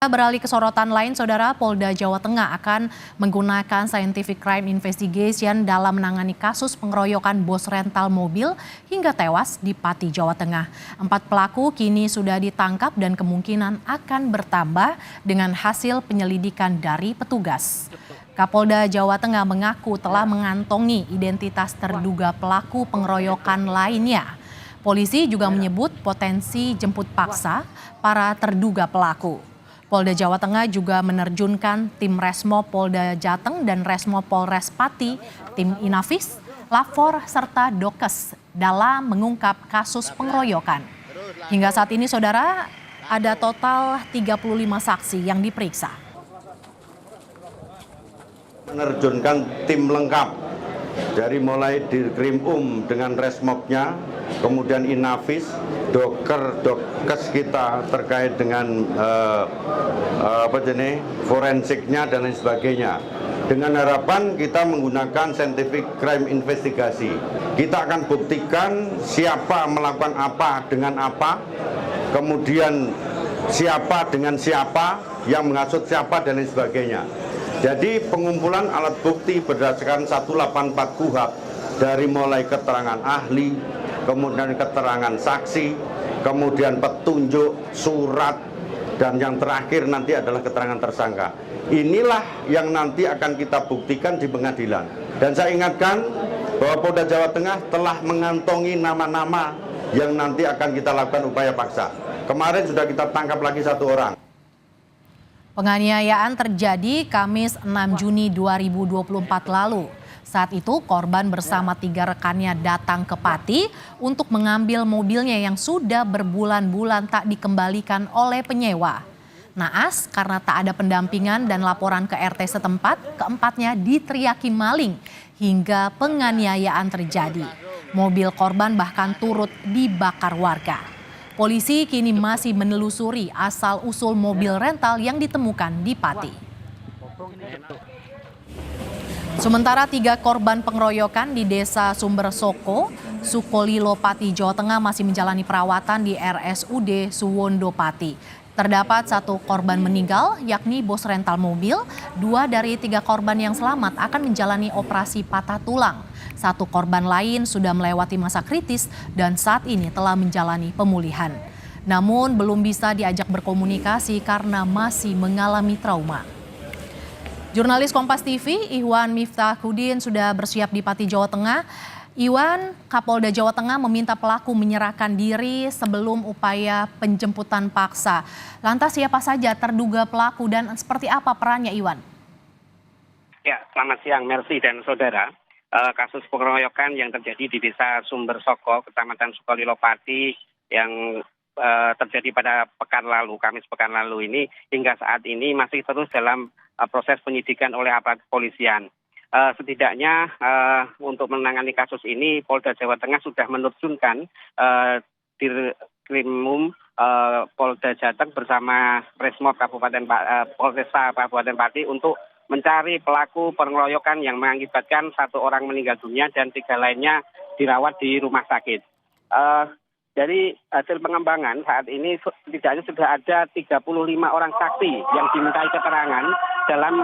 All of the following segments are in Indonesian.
Beralih ke sorotan lain, Saudara, Polda Jawa Tengah akan menggunakan Scientific Crime Investigation dalam menangani kasus pengeroyokan bos rental mobil hingga tewas di Pati, Jawa Tengah. 4 pelaku kini sudah ditangkap dan kemungkinan akan bertambah dengan hasil penyelidikan dari petugas. Kapolda Jawa Tengah mengaku telah mengantongi identitas terduga pelaku pengeroyokan lainnya. Polisi juga menyebut potensi jemput paksa para terduga pelaku. Polda Jawa Tengah juga menerjunkan tim Resmo Polda Jateng dan Resmo Polres Pati, tim Inafis, Lafor, serta Dokes dalam mengungkap kasus pengeroyokan. Hingga saat ini, Saudara, ada total 35 saksi yang diperiksa. Menerjunkan tim lengkap dari mulai Dirkrim dengan Resmobnya, kemudian Inafis, Dokes kita terkait dengan forensiknya dan lain sebagainya. Dengan harapan kita menggunakan Scientific Crime Investigasi. Kita akan buktikan siapa melakukan apa dengan apa, kemudian siapa dengan siapa, yang menghasut siapa dan lain sebagainya. Jadi pengumpulan alat bukti berdasarkan 184 KUHP dari mulai keterangan ahli, kemudian keterangan saksi, kemudian petunjuk, surat, dan yang terakhir nanti adalah keterangan tersangka. Inilah yang nanti akan kita buktikan di pengadilan. Dan saya ingatkan bahwa Polda Jawa Tengah telah mengantongi nama-nama yang nanti akan kita lakukan upaya paksa. Kemarin sudah kita tangkap lagi 1 orang. Penganiayaan terjadi Kamis 6 Juni 2024 lalu. Saat itu korban bersama 3 rekannya datang ke Pati untuk mengambil mobilnya yang sudah berbulan-bulan tak dikembalikan oleh penyewa. Naas karena tak ada pendampingan dan laporan ke RT setempat, keempatnya diteriaki maling hingga penganiayaan terjadi. Mobil korban bahkan turut dibakar warga. Polisi kini masih menelusuri asal-usul mobil rental yang ditemukan di Pati. Sementara 3 korban pengeroyokan di Desa Sumber Soko, Sukolilo, Pati, Jawa Tengah masih menjalani perawatan di RSUD Suwondo, Pati. Terdapat 1 korban meninggal, yakni bos rental mobil. 2 dari 3 korban yang selamat akan menjalani operasi patah tulang. 1 korban lain sudah melewati masa kritis dan saat ini telah menjalani pemulihan. Namun belum bisa diajak berkomunikasi karena masih mengalami trauma. Jurnalis Kompas TV, Iwan Miftahudin sudah bersiap di Pati, Jawa Tengah. Iwan, Kapolda Jawa Tengah meminta pelaku menyerahkan diri sebelum upaya penjemputan paksa. Lantas siapa saja terduga pelaku dan seperti apa perannya, Iwan? Ya, selamat siang Mercy dan saudara. Kasus pengeroyokan yang terjadi di Desa Sumber Soko, Kecamatan Sukolilo, Pati yang terjadi pada Kamis pekan lalu ini hingga saat ini masih terus dalam proses penyidikan oleh aparat kepolisian. Setidaknya untuk menangani kasus ini Polda Jawa Tengah sudah menerjunkan Dirkrimum Polda Jateng bersama Resmob Polresta Kabupaten Pati untuk mencari pelaku pengeroyokan yang mengakibatkan 1 orang meninggal dunia dan 3 lainnya dirawat di rumah sakit. Dari hasil pengembangan saat ini setidaknya sudah ada 35 orang saksi yang dimintai keterangan dalam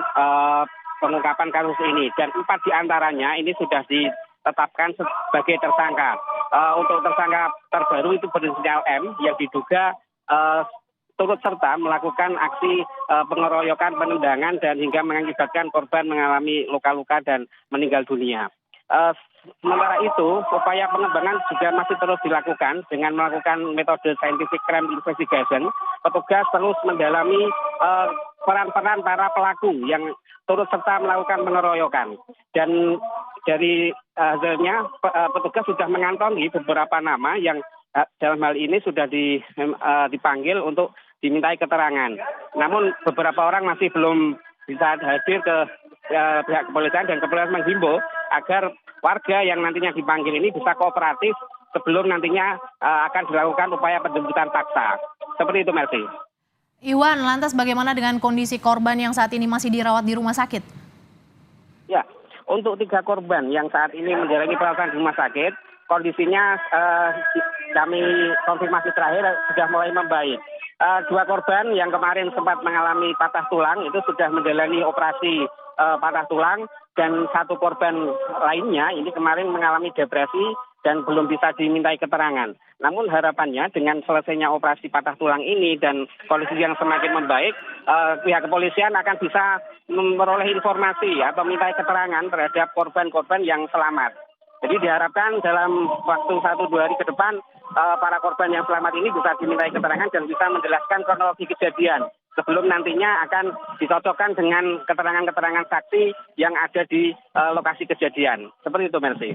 pengungkapan kasus ini dan 4 diantaranya ini sudah ditetapkan sebagai tersangka. Untuk tersangka terbaru itu berinisial M yang diduga turut serta melakukan aksi pengeroyokan, penendangan dan hingga mengakibatkan korban mengalami luka-luka dan meninggal dunia. Sementara itu, upaya pengembangan juga masih terus dilakukan dengan melakukan metode Scientific Crime Investigation. Petugas terus mendalami peran-peran para pelaku yang turut serta melakukan pengeroyokan. Dan dari hasilnya, petugas sudah mengantongi beberapa nama yang dalam hal ini sudah dipanggil untuk dimintai keterangan. Namun beberapa orang masih belum bisa hadir ke pihak kepolisian dan kepolisian menghimbau agar warga yang nantinya dipanggil ini bisa kooperatif sebelum nantinya akan dilakukan upaya penjemputan paksa. Seperti itu, Mercy. Iwan, lantas bagaimana dengan kondisi korban yang saat ini masih dirawat di rumah sakit? Ya, untuk 3 korban yang saat ini menjalani perawatan di rumah sakit, kondisinya kami konfirmasi terakhir sudah mulai membaik. dua korban yang kemarin sempat mengalami patah tulang itu sudah menjalani operasi patah tulang, dan satu korban lainnya ini kemarin mengalami depresi dan belum bisa dimintai keterangan. Namun harapannya dengan selesainya operasi patah tulang ini dan kondisi yang semakin membaik, pihak kepolisian akan bisa memperoleh informasi atau mintai keterangan terhadap korban-korban yang selamat. Jadi diharapkan dalam waktu 1-2 hari ke depan, para korban yang selamat ini bisa dimintai keterangan dan bisa menjelaskan kronologi kejadian sebelum nantinya akan dicocokkan dengan keterangan-keterangan saksi yang ada di lokasi kejadian. Seperti itu, Mercy.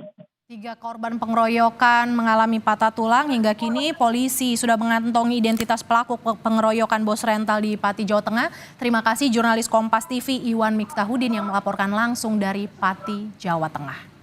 3 korban pengeroyokan mengalami patah tulang. Hingga kini polisi sudah mengantongi identitas pelaku pengeroyokan bos rental di Pati, Jawa Tengah. Terima kasih jurnalis Kompas TV Iwan Miftahudin yang melaporkan langsung dari Pati, Jawa Tengah.